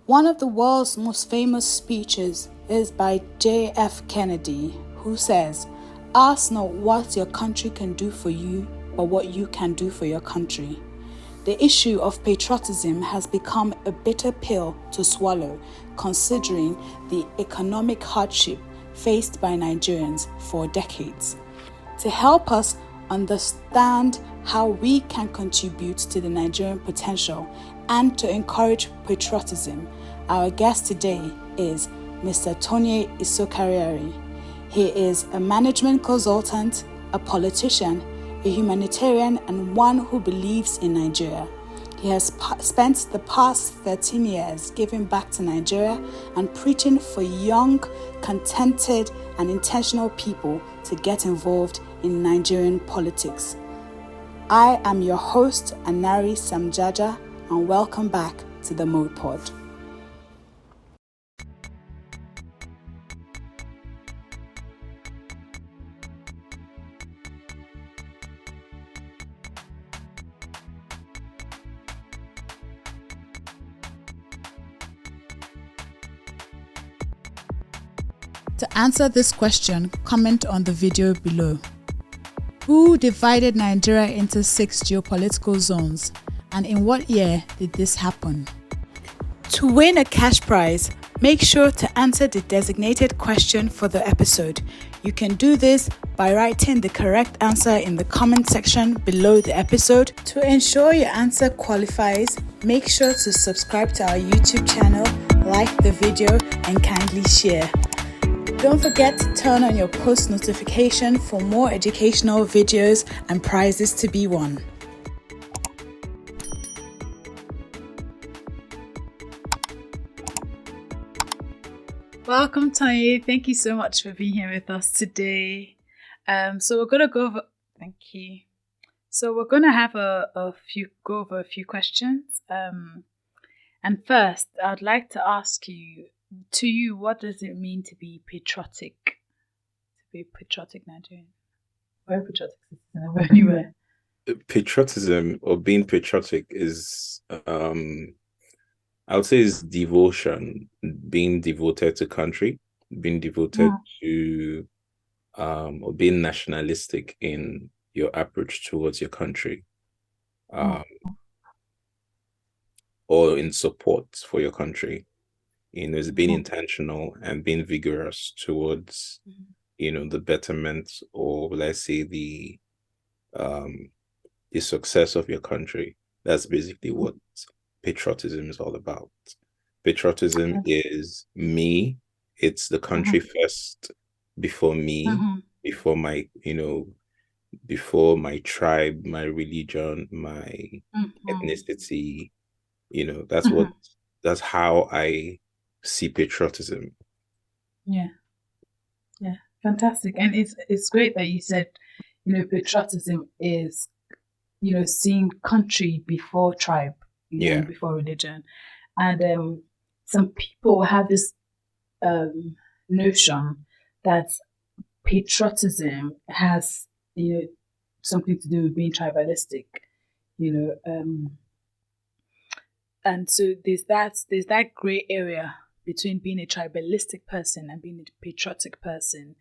One of the world's most famous speeches is by J.F. Kennedy, who says, "Ask not what your country can do for you, but what you can do for your country." The issue of patriotism has become a bitter pill to swallow, considering the economic hardship faced by Nigerians for decades. To help us understand how we can contribute to the Nigerian potential and to encourage patriotism, our guest today is Mr. Tonye Isokariari. He is a management consultant, a politician, a humanitarian, and one who believes in Nigeria. He has spent the past 13 years giving back to Nigeria and preaching for young, contented, and intentional people to get involved in Nigerian politics. I am your host, Anari Jaja, and welcome back to the Mode Pod. To answer this question, comment on the video below. Who divided Nigeria into 6 geopolitical zones, and in what year did this happen? To win a cash prize, make sure to answer the designated question for the episode. You can do this by writing the correct answer in the comment section below the episode. To ensure your answer qualifies, make sure to subscribe to our YouTube channel, like the video, and kindly share. Don't forget to turn on your post notification for more educational videos and prizes to be won. Welcome, Tonye. Thank you so much for being here with us today. So we're gonna go over. Thank you. So we're gonna have go over a few questions. And first, I'd like to ask you. To you, what does it mean to be patriotic? To be a patriotic Nigerian? Or a patriotic citizen anywhere? Patriotism or being patriotic is, I would say, is devotion, being devoted to country, being devoted to, or being nationalistic in your approach towards your country, or in support for your country. It's being intentional and being vigorous towards, the betterment, or let's say the success of your country. That's basically what patriotism is all about. Patriotism is me. It's the country first, before me, before my, before my tribe, my religion, my ethnicity. That's how I see patriotism. Yeah, fantastic. And it's great that you said, patriotism is, seeing country before tribe, before religion. And some people have this notion that patriotism has, something to do with being tribalistic, and so there's that gray area between being a tribalistic person and being a patriotic person.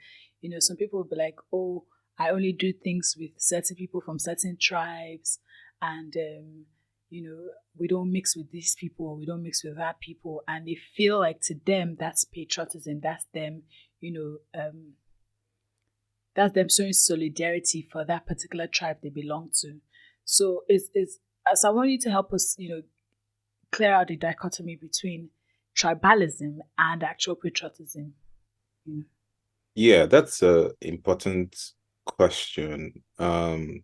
Some people will be like, oh, I only do things with certain people from certain tribes, and we don't mix with these people, we don't mix with that people, and they feel like to them that's patriotism, that's them, that's them showing solidarity for that particular tribe they belong to. So so I want you to help us, clear out the dichotomy between tribalism and actual patriotism. Yeah, that's an important question. The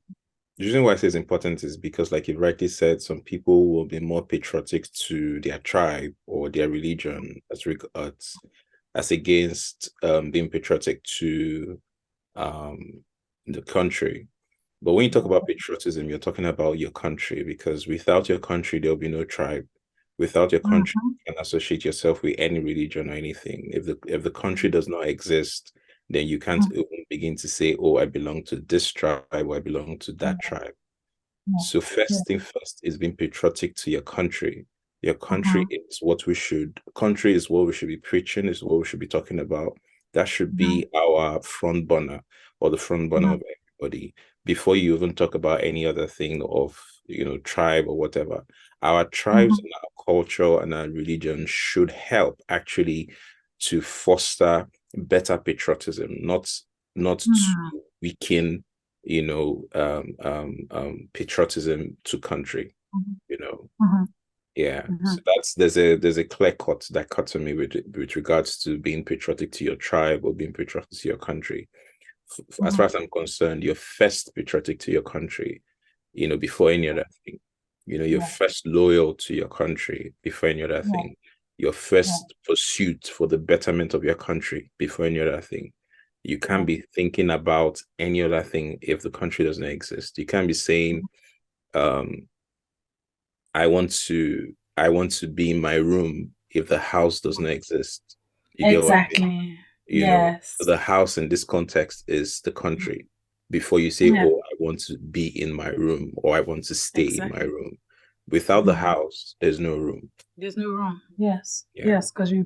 reason why I say it's important is because, like you rightly said, some people will be more patriotic to their tribe or their religion as against being patriotic to the country. But when you talk about patriotism, you're talking about your country, because without your country, there'll be no tribe. Without your country, you can associate yourself with any religion or anything. If the country does not exist, then you can't even begin to say, oh, I belong to this tribe, or I belong to that tribe. So first thing first is being patriotic to your country. Your country is what we should be preaching, is what we should be talking about. That should be our front burner, or the front burner of everybody, before you even talk about any other thing of, tribe or whatever. Our tribes and our culture and our religion should help actually to foster better patriotism, not to weaken, patriotism to country, Yeah. So there's a clear cut dichotomy with regards to being patriotic to your tribe or being patriotic to your country. As far as I'm concerned, you're first patriotic to your country, before any other thing. You're first loyal to your country before any other thing. Your first pursuit for the betterment of your country before any other thing. You can't be thinking about any other thing if the country doesn't exist. You can't be saying, I want to be in my room if the house doesn't exist. You get what I mean? Yes. The house in this context is the country. Before you say, oh, I want to be in my room, or I want to stay in my room. Without the house, there's no room. There's no room. Yes. Yes, because you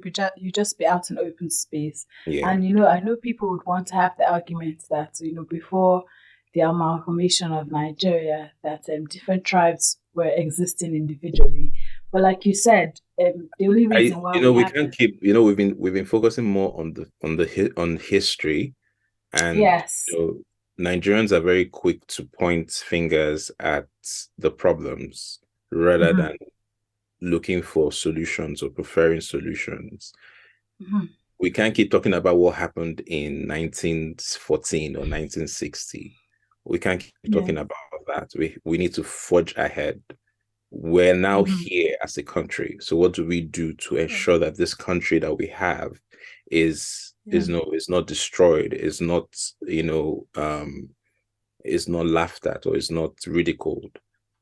just be out in open space. And I know people would want to have the argument that, before the amalgamation of Nigeria, that different tribes were existing individually. But like you said, the only reason why we can't keep, we've been focusing more on history, and Nigerians are very quick to point fingers at the problems rather than looking for solutions or preferring solutions. We can't keep talking about what happened in 1914 or 1960. We can't keep talking about that. We need to forge ahead. We're now here as a country. So what do we do to ensure that this country that we have is not destroyed, is not, is not laughed at, or is not ridiculed?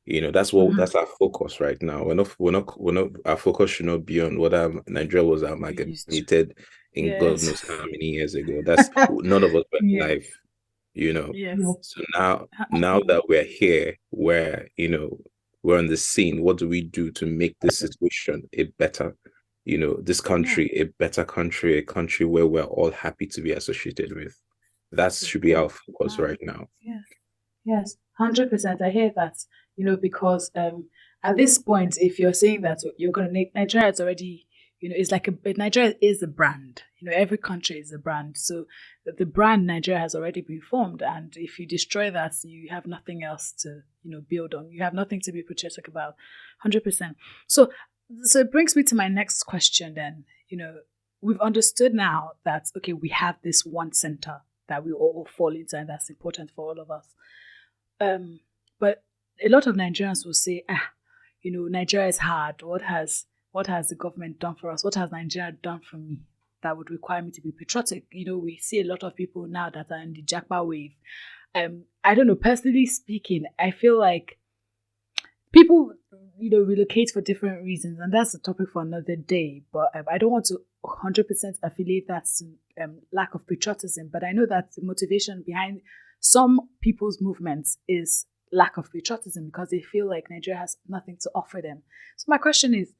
That's our focus right now. Our focus should not be on whether Nigeria was amalgamated in God knows how many years ago. That's none of us were alive, So now that we're here, we're on the scene. What do we do to make this situation a better, this country a better country, a country where we're all happy to be associated with? That should be our focus right now. Yes, 100%. I hear that. Because at this point, if you're saying that you're going to make Nigeria, it's already, it's like Nigeria is a brand. Every country is a brand. So the brand Nigeria has already been formed. And if you destroy that, you have nothing else to, build on. You have nothing to be patriotic about, 100%. So it brings me to my next question then. We've understood now that, okay, we have this one center that we all fall into, and that's important for all of us. But a lot of Nigerians will say, Nigeria is hard. What has the government done for us? What has Nigeria done for me that would require me to be patriotic? We see a lot of people now that are in the Japa wave. I don't know, personally speaking, I feel like people, relocate for different reasons, and that's a topic for another day. But I don't want to 100% affiliate that to lack of patriotism. But I know that the motivation behind some people's movements is lack of patriotism because they feel like Nigeria has nothing to offer them. So my question is,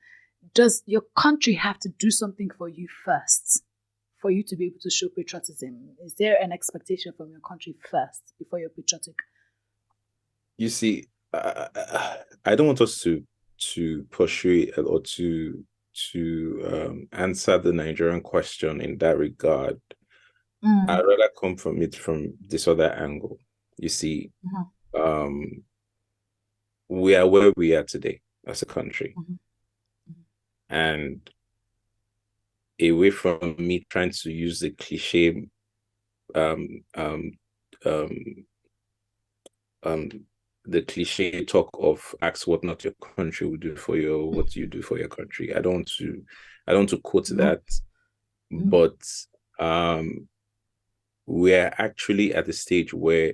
does your country have to do something for you first for you to be able to show patriotism? Is there an expectation from your country first before you're patriotic? You see, I don't want us to pursue it or to answer the Nigerian question in that regard. I'd rather come from it from this other angle. You see, we are where we are today as a country. And away from me trying to use the cliche the cliche talk of ask what not your country will do for you, or what you do for your country. I don't want to quote that, but we're actually at the stage where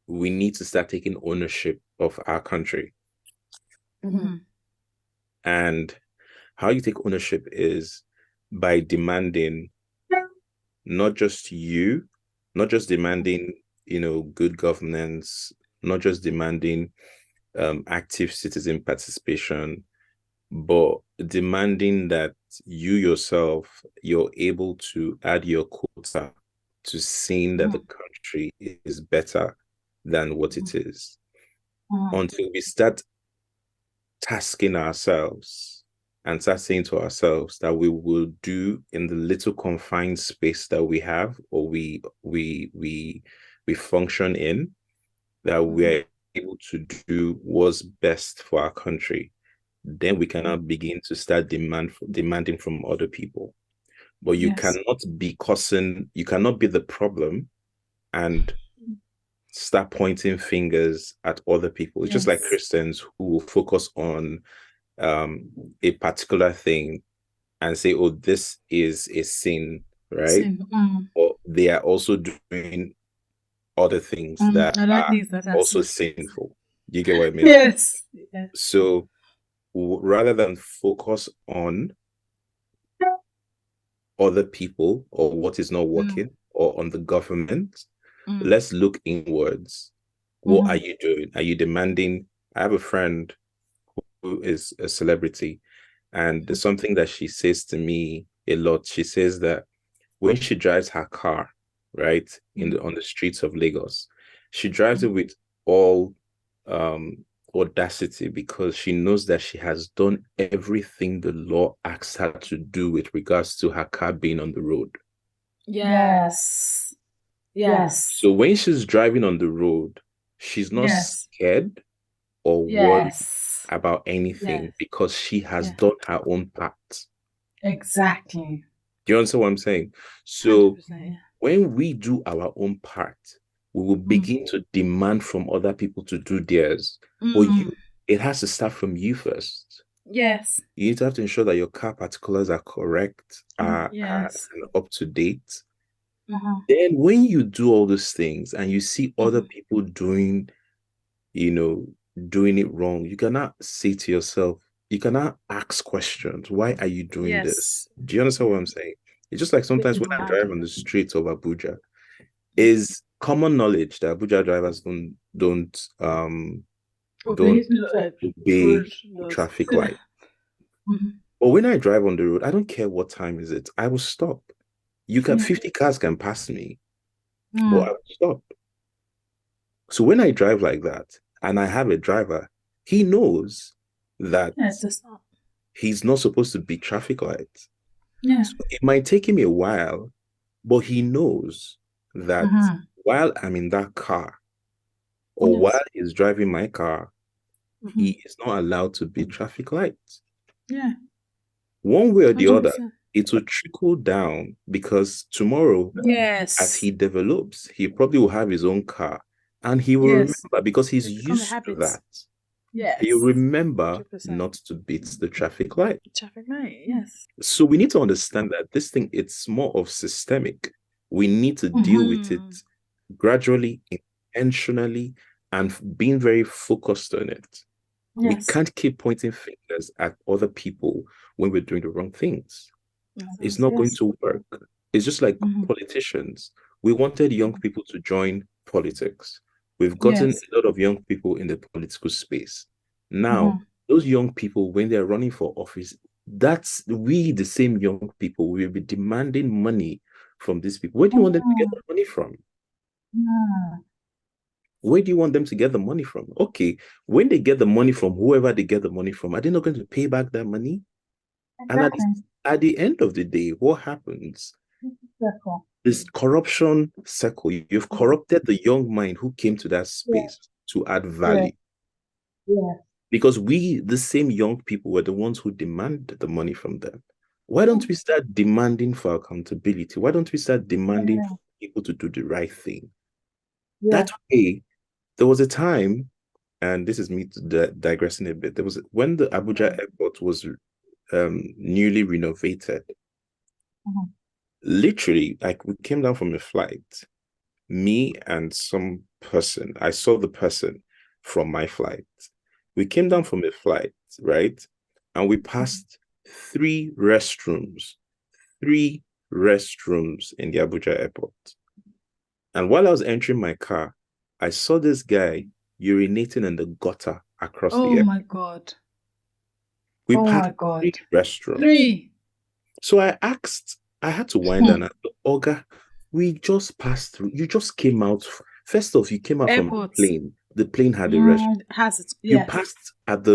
we need to start taking ownership of our country. And how you take ownership is by demanding not just demanding, good governance, not just demanding active citizen participation, but demanding that you yourself, you're able to add your quota to seeing that the country is better than what it is. Until we start tasking ourselves and start saying to ourselves that we will do in the little confined space that we have, or we function in, that we are able to do what's best for our country, then we cannot begin to start demanding from other people. But you cannot be you cannot be the problem and start pointing fingers at other people. It's just like Christians who will focus on a particular thing and say, oh, this is a sin, right? Or they are also doing other things that are also sinful. You get what I mean? Yes. So rather than focus on other people or what is not working or on the government, let's look inwards. What are you doing? Are you demanding? I have a friend who is a celebrity, and there's something that she says to me a lot. She says that when she drives her car, right, on the streets of Lagos, she drives it with all audacity, because she knows that she has done everything the law asks her to do with regards to her car being on the road. Yes. So when she's driving on the road, she's not scared or worried about anything because she has done her own part. Exactly. Do you understand what I'm saying? So when we do our own part, we will begin to demand from other people to do theirs. But it has to start from you first. Yes. You need to have to ensure that your car particulars are correct, are up to date. Then when you do all those things and you see other people doing it wrong, you cannot say to yourself, you cannot ask questions. Why are you doing this? Do you understand what I'm saying? It's just like sometimes when I drive on the streets of Abuja, is common knowledge that Abuja drivers don't obey traffic light. But when I drive on the road, I don't care what time is it. I will stop. 50 cars can pass me, but I will stop. So when I drive like that and I have a driver, he knows that he's not supposed to beat traffic lights. So it might take him a while, but he knows that while I'm in that car, or while he's driving my car, he is not allowed to beat traffic lights. One way or the 100%. Other, it will trickle down, because tomorrow, as he develops, he probably will have his own car, and he will remember, because he's used to that. He'll remember 100%. Not to beat the traffic light. So we need to understand that this thing, it's more of systemic. We need to deal with it gradually, intentionally, and being very focused on it. We can't keep pointing fingers at other people when we're doing the wrong things. It's not going to work. It's just like politicians. We wanted young people to join politics. We've gotten a lot of young people in the political space. Now, those young people, when they're running for office, the same young people, will be demanding money from these people. Where do you want them to get the money from? Where do you want them to get the money from? Okay, when they get the money from whoever they get the money from, are they not going to pay back that money? Exactly. And at the end of the day, what happens? This corruption circle. You've corrupted the young mind who came to that space to add value. Because the same young people, were the ones who demand the money from them. Why don't we start demanding for accountability? Why don't we start demanding for people to do the right thing? That way, there was a time, and this is me digressing a bit. When the Abuja airport was newly renovated, literally, like, we came down from a flight, me and some person. I saw the person from my flight. We came down from a flight, right? And we passed 3 restrooms in the Abuja airport. And while I was entering my car, I saw this guy urinating in the gutter across the airport. Oh my God. We Oh my passed God. 3 restaurants. 3. So I had to wind down. Oga, we just passed through. You just came out. First off, you came out from the plane. The plane had a restaurant. Has it? You passed at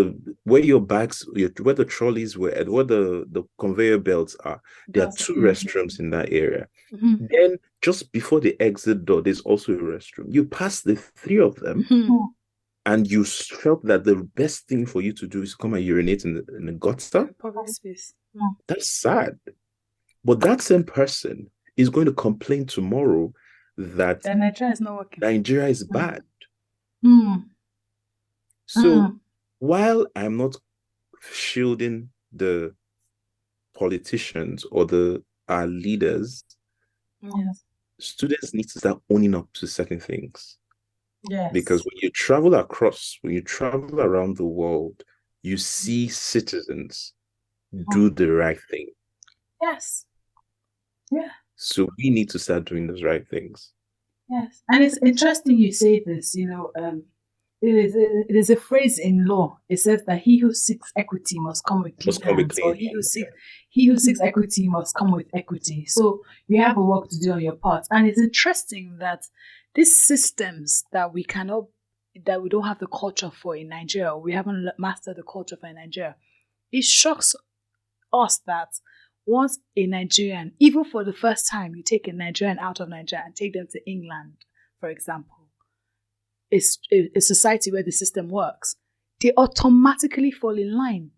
where your bags, where the trolleys were, and where the conveyor belts are. There are 2 restrooms in that area. Then just before the exit door, there's also a restroom. You passed the 3 of them, and you felt that the best thing for you to do is come and urinate in the gutter. Public space. That's sad. But that same person is going to complain tomorrow that Nigeria is not working. Nigeria is bad. So while I'm not shielding the politicians or our leaders, students need to start owning up to certain things. Yes. Because when you travel around the world, you see citizens do the right thing. Yes. Yeah. So we need to start doing those right things. Yes. And it's interesting you say this, it is a phrase in law. It says that he who seeks equity must come with clean hands, or he who seeks equity must come with equity. So you have a work to do on your part. And it's interesting that these systems that we don't have the culture for in Nigeria, we haven't mastered the culture for in Nigeria, it shocks us that once a Nigerian, even for the first time, you take a Nigerian out of Nigeria and take them to England, for example, a society where the system works, they automatically fall in line.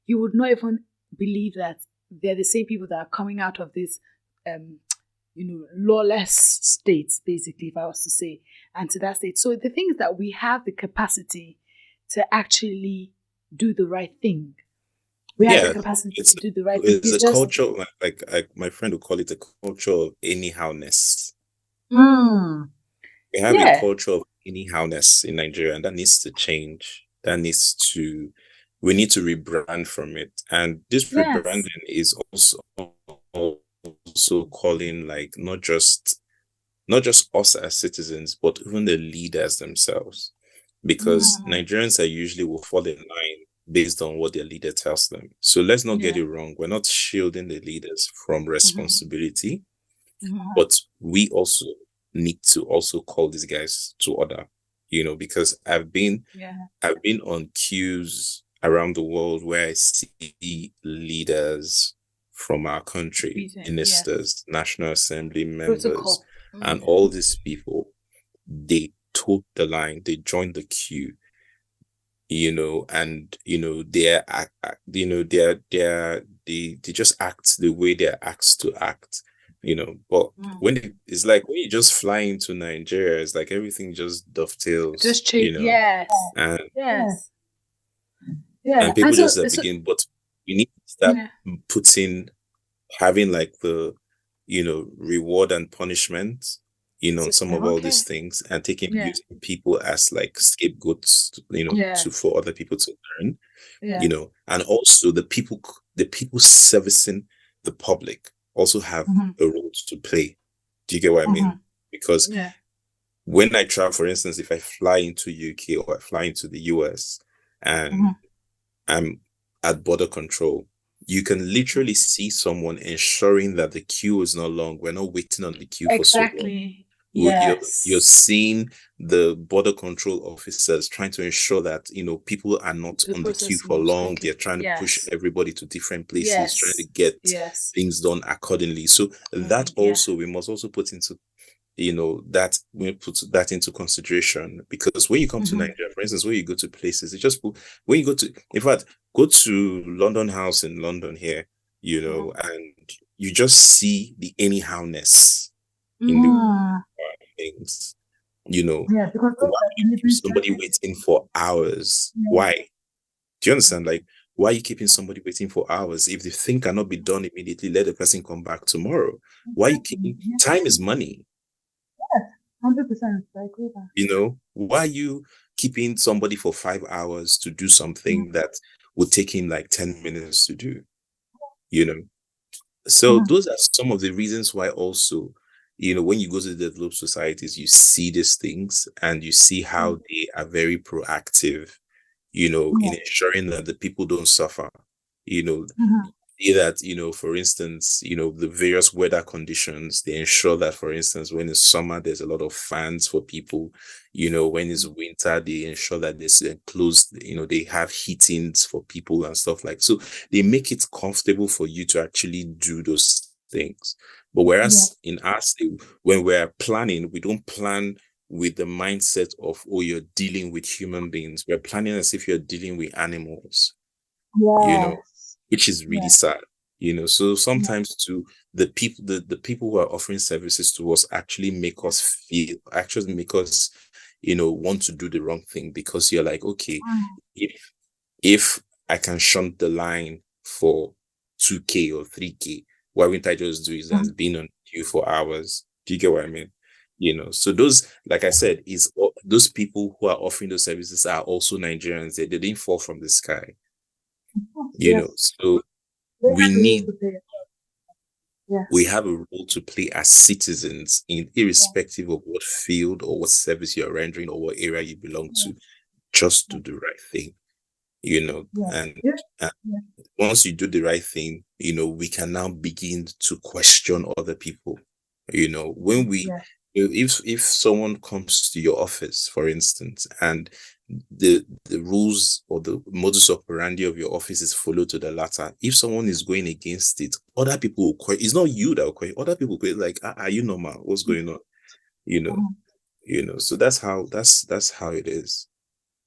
You would not even believe that they're the same people that are coming out of this, lawless states, basically, if I was to say, and to that state. So the thing is that we have the capacity to actually do the right thing. We have the capacity to do the right thing. It's a culture, like my friend would call it a culture of anyhowness. We have a culture of anyhowness in Nigeria, and that needs to change. We need to rebrand from it. And this rebranding is also calling like not just us as citizens, but even the leaders themselves. Because Nigerians will fall in line based on what their leader tells them. So let's not get it wrong. We're not shielding the leaders from responsibility, but we also need to also call these guys to order, because I've been on queues around the world where I see leaders from our country, ministers, National Assembly members, and all these people, they took the line, they joined the queue, and they just act the way they're asked to act, but when it's like when you just fly into Nigeria, it's like everything just dovetails, just change, and people just begin. But we need to start having like the reward and punishment, some of all these things, and using people as like scapegoats, for other people to learn, and also the people servicing the public also have a role to play. Do you get what I mean? Because when I travel, for instance, if I fly into UK or I fly into the US and I'm at border control, you can literally see someone ensuring that the queue is not long. We're not waiting on the queue for so long. You're seeing the border control officers trying to ensure that people are not on the queue for long. They're trying to push everybody to different places, trying to get things done accordingly. So that also we must also put into that we put that into consideration, because when you come to Nigeria, for instance, when you go to places, when you go to, in fact, go to London House in London here, and you just see the anyhowness in the things, because why you keep somebody waiting for hours? Why? Do you understand? Like, why are you keeping somebody waiting for hours? If the thing cannot be done immediately, let the person come back tomorrow. Why are you keeping? Time is money. 100%. I agree with that. Why are you keeping somebody for 5 hours to do something that would take him like 10 minutes to do? So those are some of the reasons why also, when you go to the developed societies, you see these things and you see how they are very proactive, in ensuring that the people don't suffer. that, for instance, the various weather conditions, they ensure that, for instance, when it's summer, there's a lot of fans for people. When it's winter, they ensure that there's enclosed, they have heatings for people and stuff like. So they make it comfortable for you to actually do those things. But whereas in our state, when we're planning, we don't plan with the mindset of, oh, you're dealing with human beings. We're planning as if you're dealing with animals. Which is really sad, so sometimes the people who are offering services to us actually make us want to do the wrong thing, because you're like, okay, if I can shunt the line for 2K or 3K, why wouldn't I just do it as being on queue for hours? Do you get what I mean? So those, like I said, those people who are offering those services are also Nigerians. They didn't fall from the sky. So we have a role to play as citizens, irrespective of what field or what service you're rendering or what area you belong to. Just do the right thing, and once you do the right thing, we can now begin to question other people. When if someone comes to your office, for instance, and the rules or the modus operandi of your office is followed to the latter, if someone is going against it, other people will question. It's not you that will question. Other people will like, are you normal? What's going on? So that's how it is.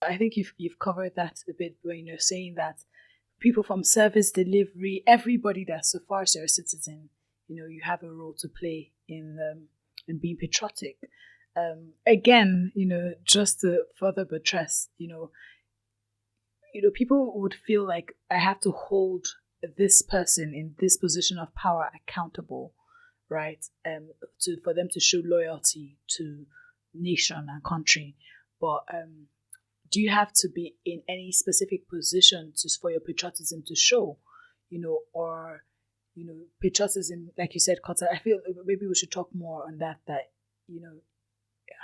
I think you've covered that a bit when you're saying that people from service delivery, everybody that's, so far as you're a citizen, you have a role to play in being patriotic. Again, just to further buttress, people would feel like I have to hold this person in this position of power accountable, right? For them to show loyalty to nation and country. But do you have to be in any specific position for your patriotism to show, or patriotism, like you said, Kota? I feel maybe we should talk more on that.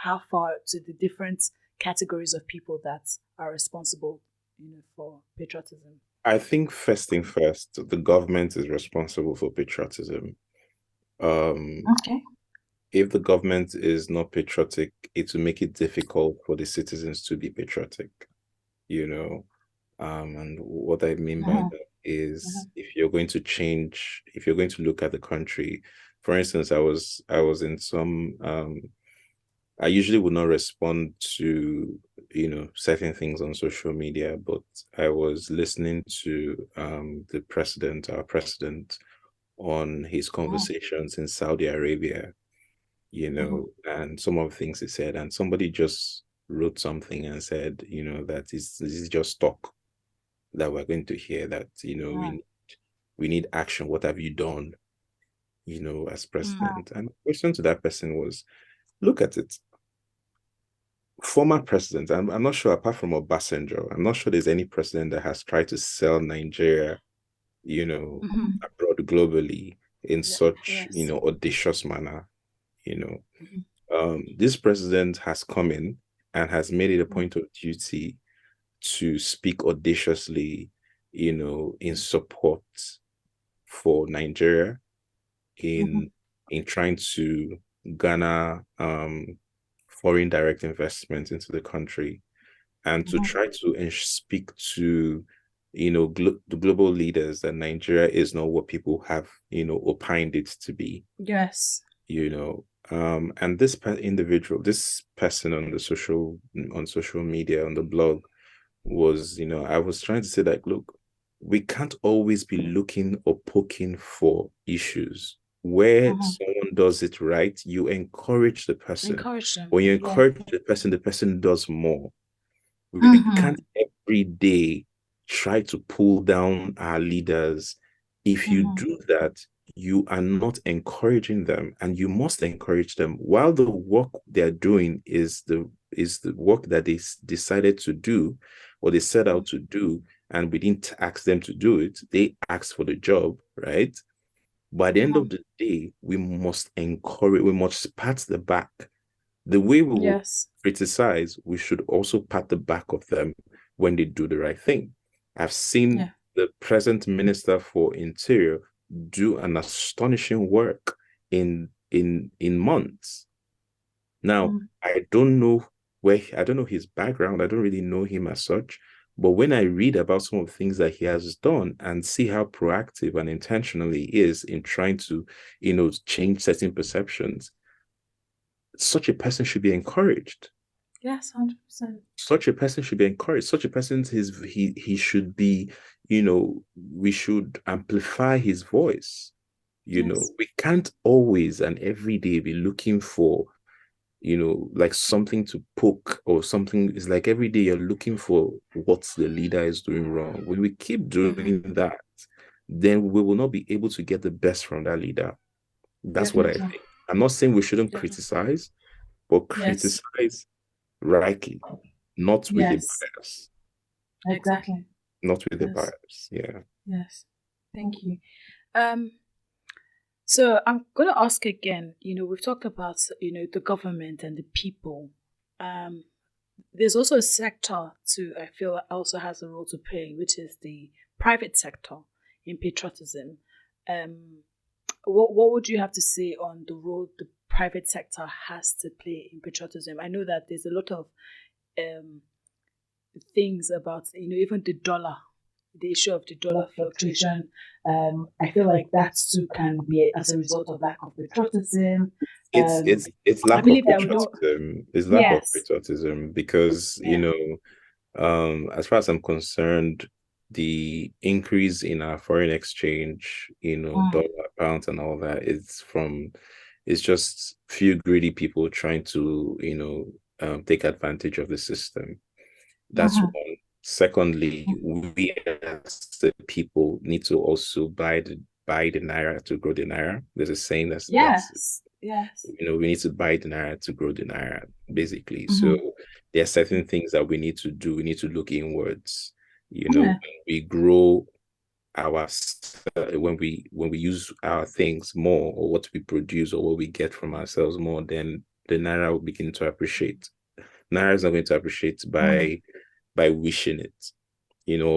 How far to the different categories of people that are responsible, for patriotism. I think first thing first, the government is responsible for patriotism. Okay. If the government is not patriotic, it will make it difficult for the citizens to be patriotic, and what I mean by that is, if you're going to look at the country, for instance, I was in some, I usually would not respond to, certain things on social media, but I was listening to our president, on his conversations in Saudi Arabia, and some of the things he said, and somebody just wrote something and said, that this is just talk that we're going to hear, that, we need action. What have you done, as president? And the question to that person was, look at it. Former president, I'm not sure, apart from Obasanjo, I'm not sure there's any president that has tried to sell Nigeria, abroad globally in such, audacious manner. This president has come in and has made it a point of duty to speak audaciously, in support for Nigeria, in trying to garner foreign direct investment into the country, and to try to speak to the global leaders that Nigeria is not what people have opined it to be. Yes. And this person on social media, on the blog, was, I was trying to say that, look, we can't always be looking or poking for issues. Where someone does it right, you encourage the person. When you encourage the person does more. We can't every day try to pull down our leaders. If you do that, you are not encouraging them, and you must encourage them. While the work they're doing is the work that they decided to do, or they set out to do, and we didn't ask them to do it. They asked for the job, right? By the end of the day, we must encourage, we must pat the back. The way we will criticize, we should also pat the back of them when they do the right thing. I've seen the present Minister for Interior do an astonishing work in months. Now, I don't know his background. I don't really know him as such. But when I read about some of the things that he has done and see how proactive and intentional he is in trying to, change certain perceptions, such a person should be encouraged. Yes, 100%. Such a person should be encouraged. Such a person he should be, we should amplify his voice. We can't always and every day be looking for, like something to poke or something. It's like every day you're looking for what the leader is doing wrong. When we keep doing that, then we will not be able to get the best from that leader. That's what I think. I'm not saying we shouldn't criticize, but criticize rightly, not with a bias. Exactly. Not with the bias. Yeah. Yes. Thank you. So I'm going to ask again, we've talked about, the government and the people. There's also a sector I feel also has a role to play, which is the private sector in patriotism. What would you have to say on the role the private sector has to play in patriotism? I know that there's a lot of things about, even the dollar, the issue of the dollar fluctuation. I feel like that too can be as a result of lack of patriotism. It's lack of patriotism. It's lack of patriotism because, as far as I'm concerned, the increase in our foreign exchange, dollar, pounds and all that, it's just few greedy people trying to, take advantage of the system. That's one. Secondly, we as the people need to also buy the naira to grow the naira. There's a saying that's yes. We need to buy the naira to grow the naira, basically. So there are certain things that we need to do. We need to look inwards. We grow our when we use our things more, or what we produce or what we get from ourselves more, then the naira will begin to appreciate. Naira is not going to appreciate by wishing it,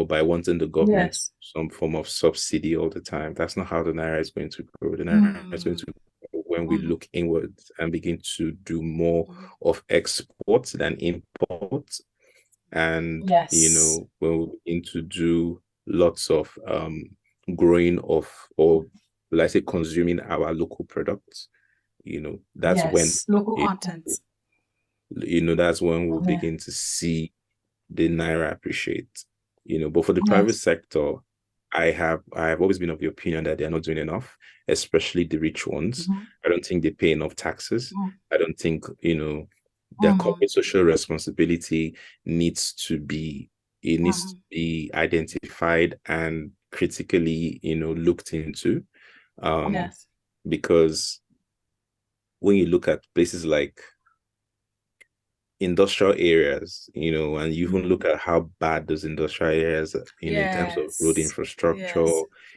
by wanting the government some form of subsidy all the time. That's not how the naira is going to grow. The naira is going to grow when we look inwards and begin to do more of exports than imports. And when we begin to do lots of growing of, or let's say consuming our local products, that's when local content. That's when we'll begin to see the naira appreciate. But for the private sector, I have always been of the opinion that they're not doing enough, especially the rich ones. I don't think they pay enough taxes. I don't think, their corporate social responsibility needs to be identified and critically, looked into. Because when you look at places like industrial areas, and you even look at how bad those industrial areas, in terms of road infrastructure,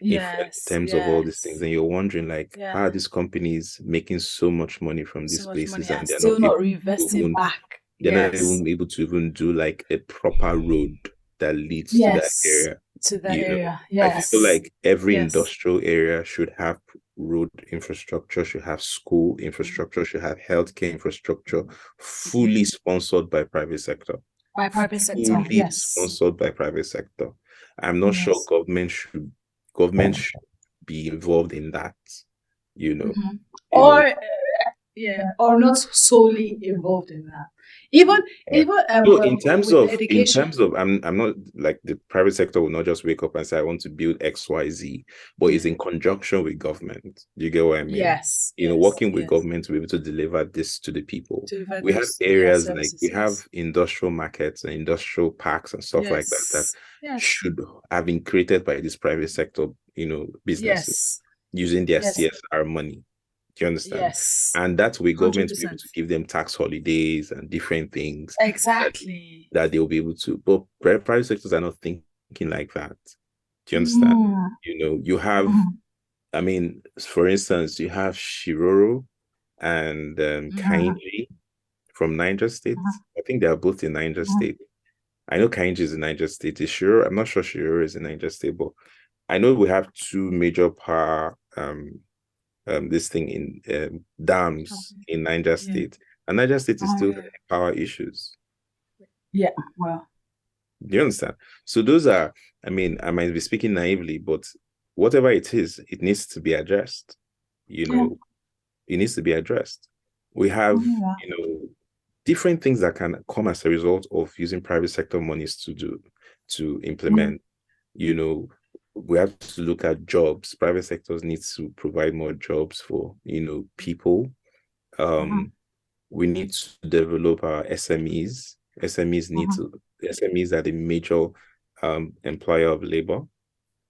in terms of all these things, and you're wondering, like, how are these companies making so much money from these places and they're still not reinvesting back? They're not even able to even do like a proper road that leads to that area. I feel like every industrial area should have road infrastructure, should have school infrastructure, should have healthcare infrastructure, fully sponsored by private sector. Sponsored by private sector. I'm not sure government should be involved in that, or not solely involved in that. Even in terms of I'm not like, the private sector will not just wake up and say I want to build XYZ, but it's in conjunction with government. You get what I mean? Working with government to be able to deliver this to the people. We have areas like we have industrial markets and industrial parks and stuff like that should have been created by this private sector, businesses using their CSR money. Do you understand? And that's where government will be able to give them tax holidays and different things. Exactly. That they'll be able to. But private sectors are not thinking like that. Do you understand? You have, I mean, for instance, you have Shiroro and Kindly from Niger State. I think they are both in Niger State. I know Kainji is in Niger State. I'm not sure Shiro is in Niger State, but I know we have two major power this thing in dams in Niger State. And Niger State is still having power issues. Yeah, well. Do you understand? So those are, I mean, I might be speaking naively, but whatever it is, it needs to be addressed. You know, it needs to be addressed. We have, you know, different things that can come as a result of using private sector monies to implement. You know, we have to look at jobs. Private sectors need to provide more jobs for, you know, people. We need to develop our SMEs. SMEs are the major employer of labor,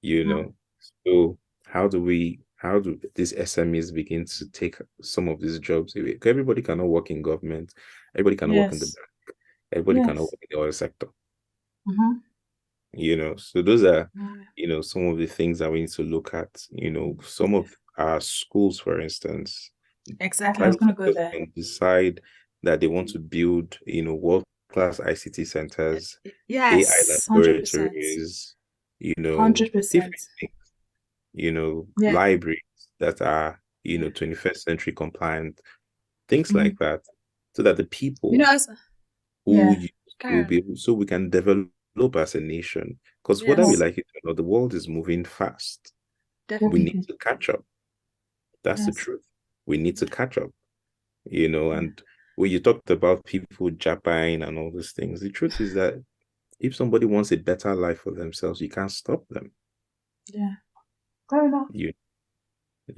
you know. So how do these SMEs begin to take some of these jobs away? Because everybody cannot work in government, everybody cannot work in the bank, everybody cannot work in the oil sector. You know, so those are, you know, some of the things that we need to look at. You know, some of our schools, for instance. Exactly, I was going to go there. And decide that they want to build, you know, world-class ICT centers, AI laboratories, 100%. You know, 100%. You know, libraries that are, you know, 21st century compliant, things like that, so that the people, you know, will be able, so we can develop as a nation. Because whether we like it or not, the world is moving fast. Definitely. We need to catch up. That's the truth. We need to catch up, you know. And when you talked about people Japan and all these things, the truth is that if somebody wants a better life for themselves, you can't stop them. Yeah, fair enough. You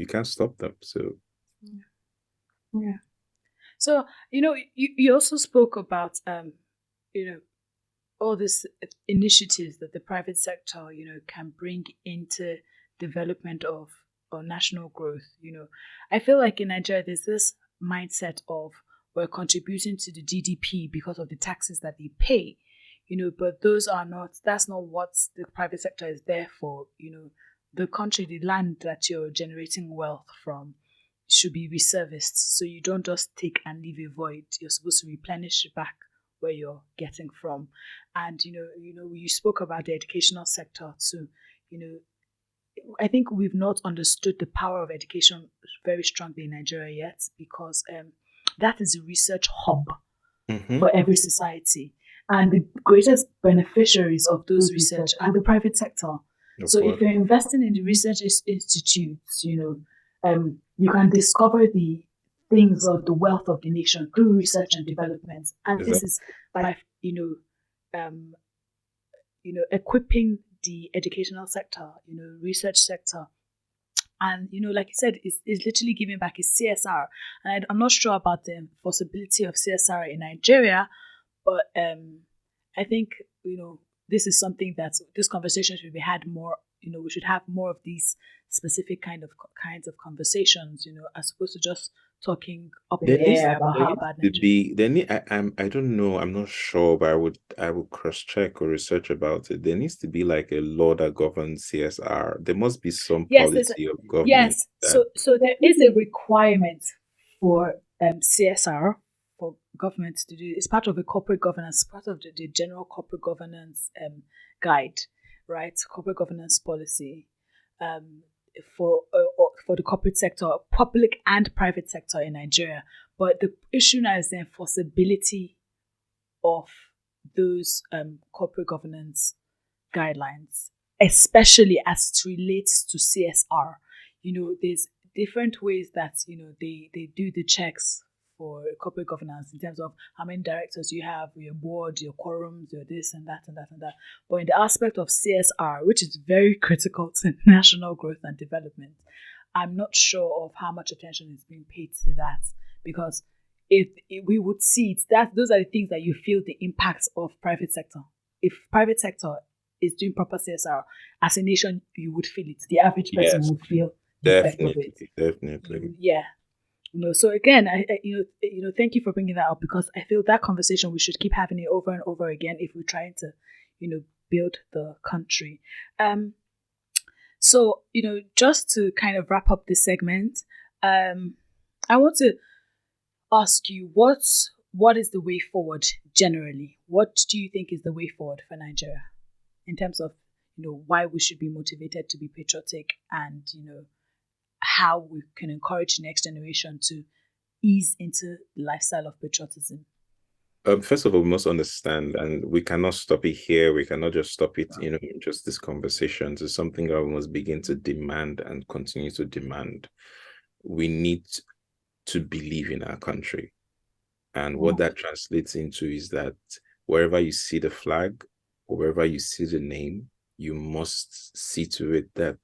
can't stop them. So so, you know, you also spoke about you know, all these initiatives that the private sector, you know, can bring into development of or national growth. You know, I feel like in Nigeria there's this mindset of we're contributing to the GDP because of the taxes that they pay, you know, but that's not what the private sector is there for. You know, the country, the land that you're generating wealth from should be reserviced, so you don't just take and leave a void. You're supposed to replenish back where you're getting from. And you know, you spoke about the educational sector too. You know, I think we've not understood the power of education very strongly in Nigeria yet, because that is a research hub for every society, and the greatest beneficiaries of those research are the private sector. If you're investing in the research institutes, you know, you can discover the things of the wealth of the nation through research and development, and this is by equipping the educational sector, you know, research sector. And, you know, like you said, it's literally giving back. It's CSR. And I'm not sure about the enforceability of CSR in Nigeria, but I think, you know, this is something that this conversation should be had more. You know, we should have more of these specific kinds of conversations, you know, as opposed to just talking up in the air about how bad I don't know, I'm not sure, but I would cross-check or research about it. There needs to be like a law that governs CSR. There must be some policy of government. Yes, so there is a requirement for CSR for government to do. It's part of a corporate governance, part of the general corporate governance guide, right? Corporate governance policy. For the corporate sector, public and private sector in Nigeria. But the issue now is the enforceability of those corporate governance guidelines, especially as it relates to CSR. You know, there's different ways that, you know, they do the checks for corporate governance in terms of how many directors you have, your board, your quorums, your this and that and that and that. But in the aspect of CSR, which is very critical to national growth and development, I'm not sure of how much attention is being paid to that, because if we would see it, those are the things that you feel the impacts of private sector. If private sector is doing proper CSR, as a nation, you would feel it. The average person would feel the effect of it. Definitely. Yeah. You know, so again, I thank you for bringing that up, because I feel that conversation we should keep having it over and over again if we're trying to, you know, build the country. So, you know, just to kind of wrap up this segment, I want to ask you what is the way forward generally? what do you think is the way forward for Nigeria in terms of, why we should be motivated to be patriotic and, how we can encourage the next generation to ease into the lifestyle of patriotism? First of all, we must understand, and we cannot stop it here. We cannot just stop it, just this conversation. It's something that we must begin to demand and continue to demand. We need to believe in our country. And what that translates into is that wherever you see the flag, or wherever you see the name, you must see to it that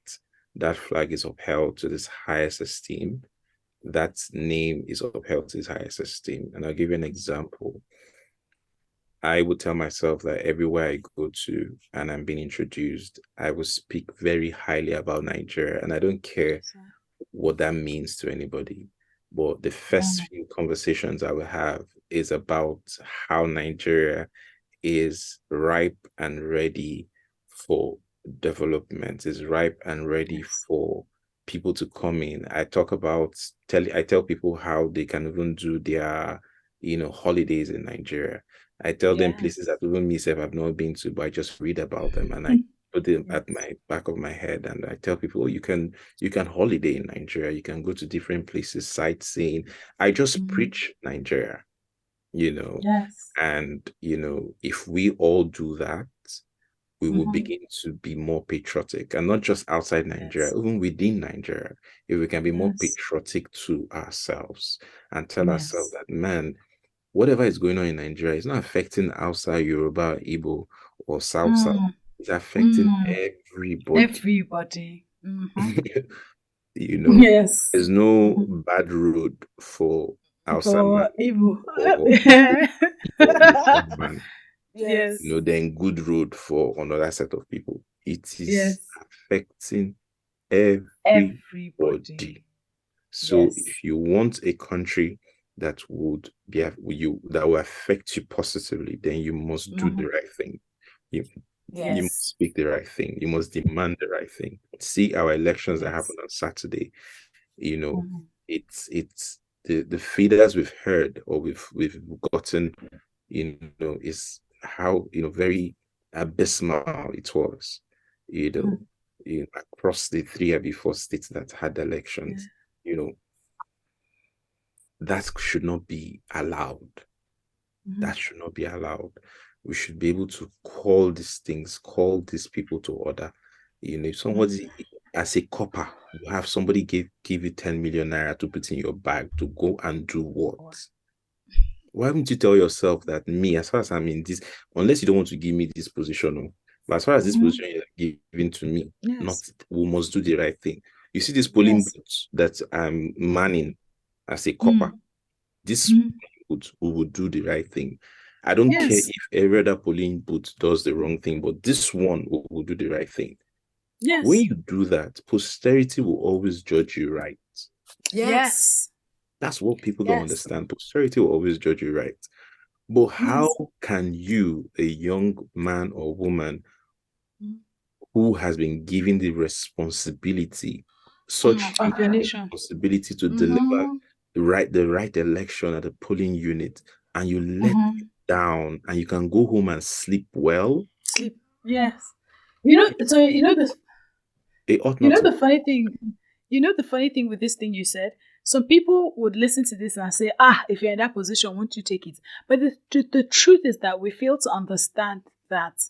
that flag is upheld to this highest esteem. That name is upheld to this highest esteem. And I'll give you an example. I would tell myself that everywhere I go to and I'm being introduced, I will speak very highly about Nigeria. And I don't care what that means to anybody. But the first few conversations I will have is about how Nigeria is ripe and ready for development, is ripe and ready for people to come in. I tell people how they can even do their, holidays in Nigeria. I tell them places that even myself have not been to, but I just read about them and I put them at my back of my head, and I tell people, you can holiday in Nigeria, you can go to different places, sightseeing. I just preach Nigeria, and if we all do that, we will begin to be more patriotic, and not just outside Nigeria, even within Nigeria. If we can be more patriotic to ourselves and tell ourselves that, man, whatever is going on in Nigeria is not affecting outside Yoruba, Igbo, or South. It's affecting everybody. There's no bad road for outside Igbo. Man. Then good road for another set of people. It is affecting everybody. So if you want a country that will affect you positively, then you must do the right thing. You must speak the right thing. You must demand the right thing. See our elections that happened on Saturday. It's the feeders we've heard or we've gotten, is how very abysmal it was. Across the 3 or 4 states that had elections. That should not be allowed. That should not be allowed. We should be able to call these people to order. If somebody, as a copper, you have somebody give you 10 million naira to put in your bag to go and do what? Why wouldn't you tell yourself that, me, as far as I'm in this, unless you don't want to give me this position, but as far as this position you're giving to me, we must do the right thing. You see this polling booths that I'm manning as a copper, this booth, we will do the right thing. I don't care if every other polling booth does the wrong thing, but this one will do the right thing. When you do that, posterity will always judge you right. That's what people don't understand. Posterity will always judge you right. But how can you, a young man or woman who has been given the responsibility, responsibility to deliver the right election at the polling unit, and you let it down, and you can go home and sleep well? It ought not to. The funny thing with this thing you said, some people would listen to this and say, if you're in that position, won't you take it? But the truth is that we fail to understand that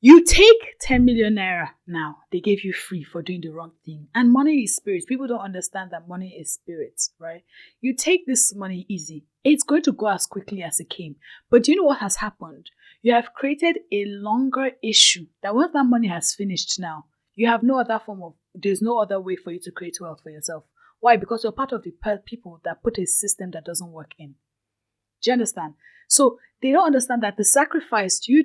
you take 10 million naira now, they gave you free for doing the wrong thing. And money is spirit. People don't understand that money is spirit, right? You take this money easy, it's going to go as quickly as it came. But do you know what has happened? You have created a longer issue that once that money has finished now, you have no other there's no other way for you to create wealth for yourself. Why? Because you're part of the people that put a system that doesn't work in. Do you understand? So they don't understand that the sacrifice, they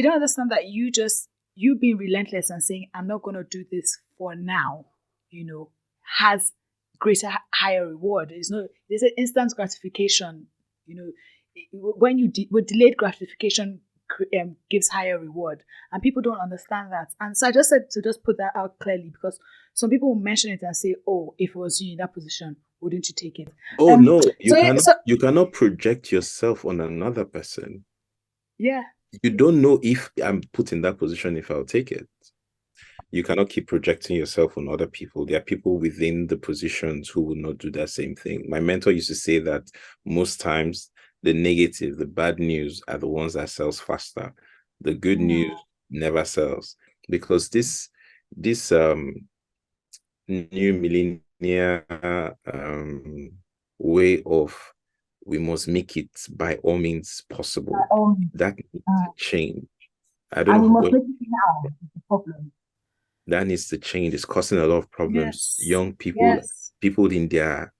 don't understand that you being relentless and saying, I'm not going to do this for now, has greater, higher reward. There's an instant gratification, when with delayed gratification gives higher reward, and people don't understand that. And so I just said to just put that out clearly, because some people will mention it and say, if it was you in that position, wouldn't you take it? Oh no, so you cannot project yourself on another person. yeah. You don't know if I'm put in that position if I'll take it. You cannot keep projecting yourself on other people. There are people within the positions who will not do that same thing. My mentor used to say that most times the negative, the bad news are the ones that sells faster. The good news never sells, because this new millennia way of we must make it by all means possible. That needs to change. I don't know. Make it now. The problem. That needs to change. It's causing a lot of problems. Yes. Young people, people in their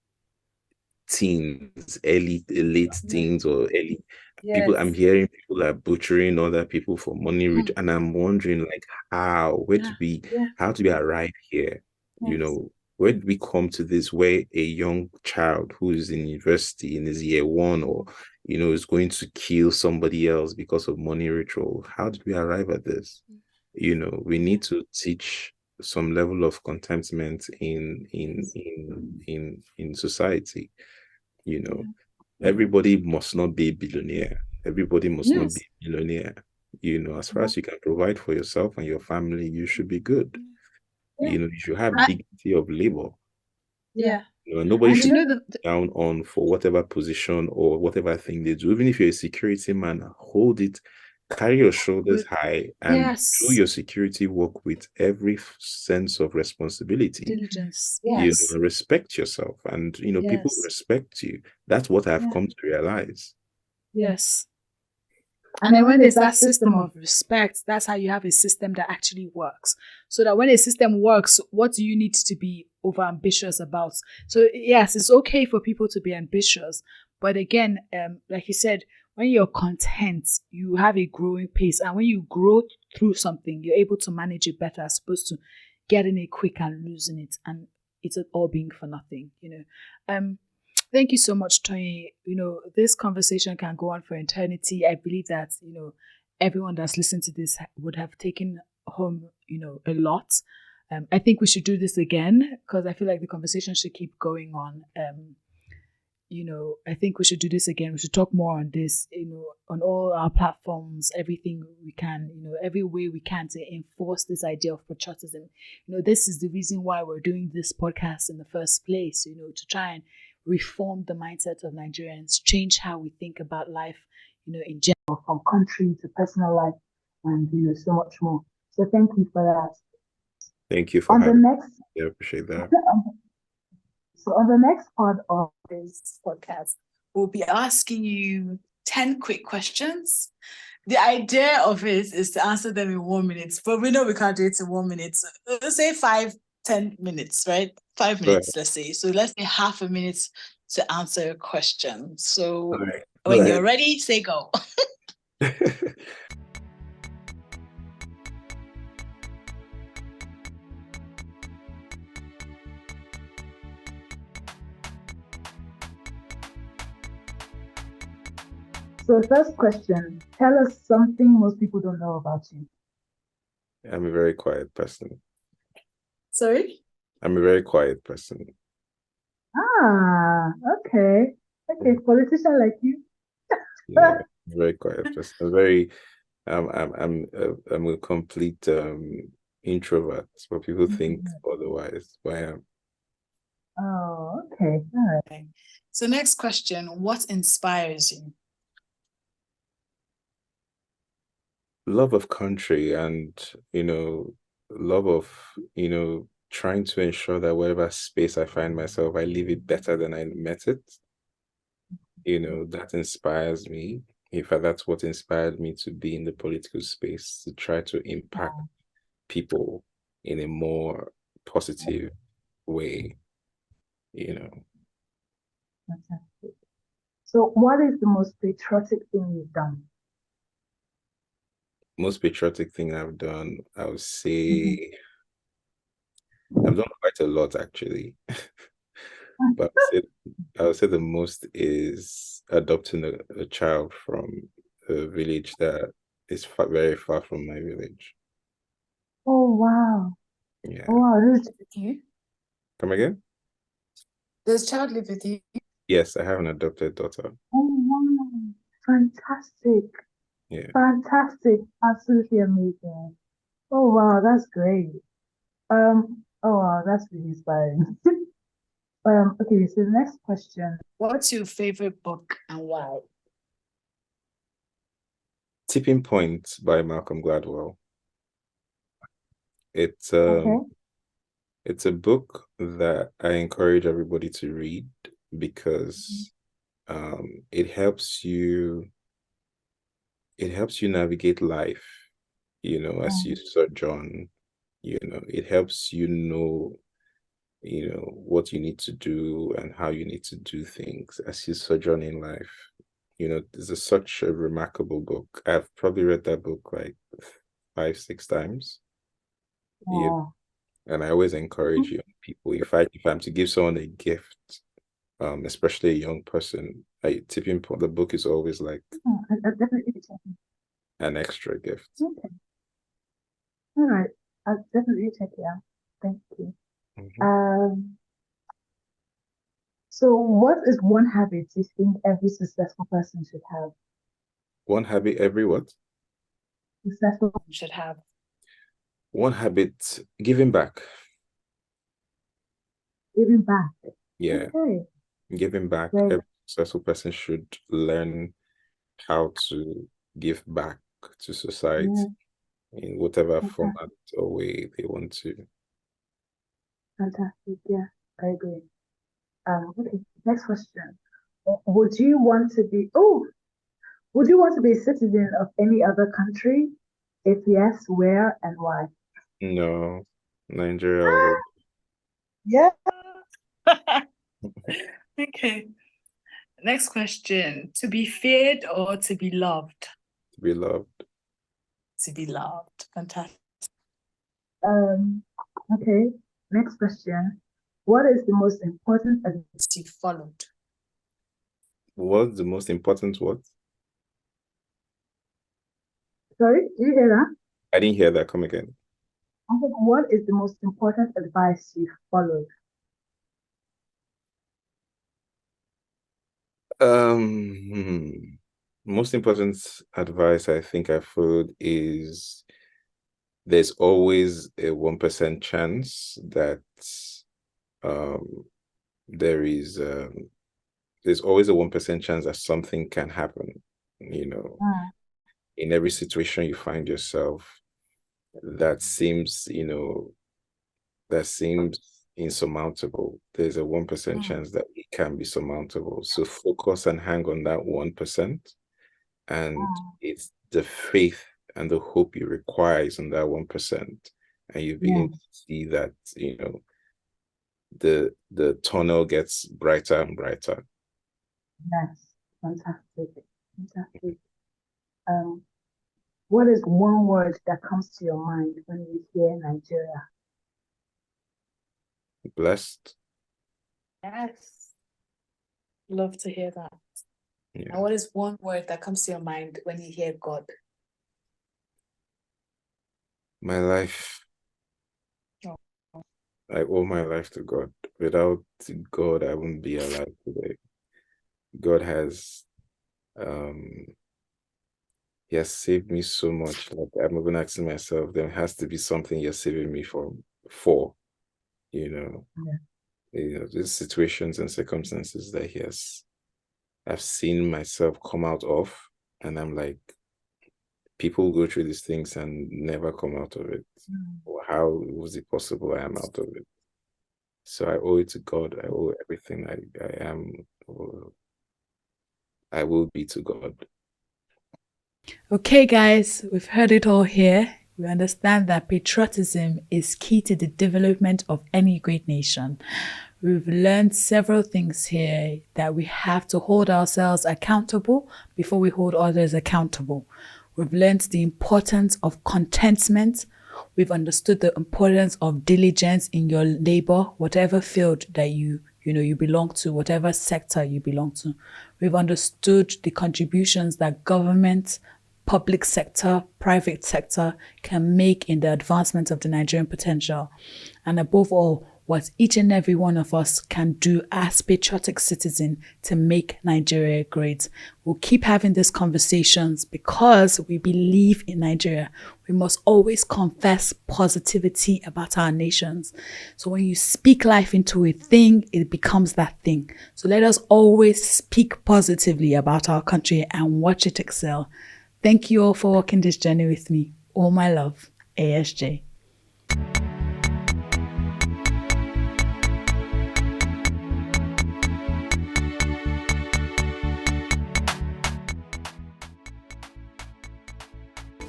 teens, late teens or early people. I'm hearing people are butchering other people for money, and I'm wondering, like, how do we arrive here? You know, where did we come to this? Where a young child who is in university in his year one, or is going to kill somebody else because of money ritual? How did we arrive at this? We need to teach some level of contentment in society. Everybody must not be a billionaire. Everybody must not be a millionaire. As far as you can provide for yourself and your family, you should be good. You should have dignity of labor. Nobody should be down on for whatever position or whatever thing they do. Even if you're a security man, hold it, carry your shoulders high, and do your security work with every sense of responsibility. Diligence. Respect yourself, and people respect you. That's what I've come to realize. Yes. And then when there's that system of respect, that's how you have a system that actually works. So that when a system works, what do you need to be over ambitious about? So yes, it's okay for people to be ambitious, but again, like you said, when you're content, you have a growing pace, and when you grow through something, you're able to manage it better as opposed to getting it quick and losing it, and it's all being for nothing. Thank you so much, Tonye. This conversation can go on for eternity. I believe that, everyone that's listened to this would have taken home, a lot. I think we should do this again, because I feel like the conversation should keep going on. I think we should do this again. We should talk more on this, on all our platforms, everything we can, every way we can to enforce this idea of patriotism. This is the reason why we're doing this podcast in the first place, to try and reform the mindset of Nigerians, change how we think about life, in general, from country to personal life, and so much more. So thank you for that. Thank you for having me. I appreciate that. So on the next part of this podcast, we'll be asking you 10 quick questions. The idea of it is to answer them in 1 minute, but we know we can't do it in 1 minute. So let's say 5-10 minutes, right? 5 minutes, let's say. So let's say half a minute to answer a question. So when you're ready, say go. So first question, tell us something most people don't know about you. I'm a very quiet person. Sorry? I'm a very quiet person. Okay. Politician like you. Yeah, very quiet person. I'm a complete introvert, but people think otherwise. But I am. Oh, okay. All right. So next question, what inspires you? Love of country, and love of trying to ensure that whatever space I find myself, I leave it better than I met it. That inspires me. In fact, that's what inspired me to be in the political space, to try to impact people in a more positive way. Fantastic. So what is the most patriotic thing you've done? Most patriotic thing I've done, I would say, I've done quite a lot actually. But I would say the most is adopting a child from a village that is very far from my village. Oh wow! Yeah. Oh wow! Come again? Does child live with you? Yes, I have an adopted daughter. Oh, wow. Fantastic. Yeah. Fantastic. Absolutely amazing. Oh, wow. That's great. Oh, wow. That's really inspiring. Okay, so the next question. What's your favorite book and why? Tipping Point by Malcolm Gladwell. It's Okay. it's a book that I encourage everybody to read because it helps you navigate life, as you sojourn, it helps what you need to do and how you need to do things as you sojourn in life. This is such a remarkable book. I've probably read that book like 5-6 times. Wow. And I always encourage young people, if I'm to give someone a gift, especially a young person, Tipping Point, the book is always like I'll definitely check it. an extra gift. Okay. All right. I'll definitely check it out. Thank you. So what is one habit you think every successful person should have? One habit every what? Successful should have. One habit, giving back. Giving back. Yeah. Okay. Giving back. Great. Every successful person should learn how to give back to society in whatever format or way they want to. Fantastic. Yeah, I agree. Okay, next question. Would you want to be a citizen of any other country? If yes, where and why? No, Nigeria. Yeah. Okay. Next question. To be feared or to be loved? To be loved. To be loved. Fantastic. Okay. Next question. What is the most important advice you followed? What's the most important what? Sorry, did you hear that? I didn't hear that. Come again. I said, what is the most important advice you followed? Most important advice I think I followed is there's always a 1% chance that there's always a 1% chance that something can happen, in every situation you find yourself that seems insurmountable. There's a 1% chance that it can be surmountable. So focus and hang on that 1%. And it's the faith and the hope you require is on that 1%. And you begin to see that, the tunnel gets brighter and brighter. Yes, fantastic. What is one word that comes to your mind when you hear Nigeria? Blessed. Yes. Love to hear that. Yeah. And what is one word that comes to your mind when you hear God? My life. Oh. I owe my life to God. Without God, I wouldn't be alive today. God has He has saved me so much. Like I'm even asking myself, there has to be something you're saving me for, these situations and circumstances that I've seen myself come out of, and I'm like, people go through these things and never come out of it. How was it possible I am out of it? So I owe it to God. I owe everything I am, I will be to God. Okay, guys, we've heard it all here. We understand that patriotism is key to the development of any great nation. We've learned several things here, that we have to hold ourselves accountable before we hold others accountable. We've learned the importance of contentment. We've understood the importance of diligence in your labor, whatever field that you belong to, whatever sector you belong to. We've understood the contributions that government, public sector, private sector can make in the advancement of the Nigerian potential. And above all, what each and every one of us can do as patriotic citizens to make Nigeria great. We'll keep having these conversations because we believe in Nigeria. We must always confess positivity about our nations. So when you speak life into a thing, it becomes that thing. So let us always speak positively about our country and watch it excel. Thank you all for walking this journey with me. All my love, ASJ.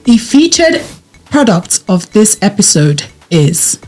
The featured product of this episode is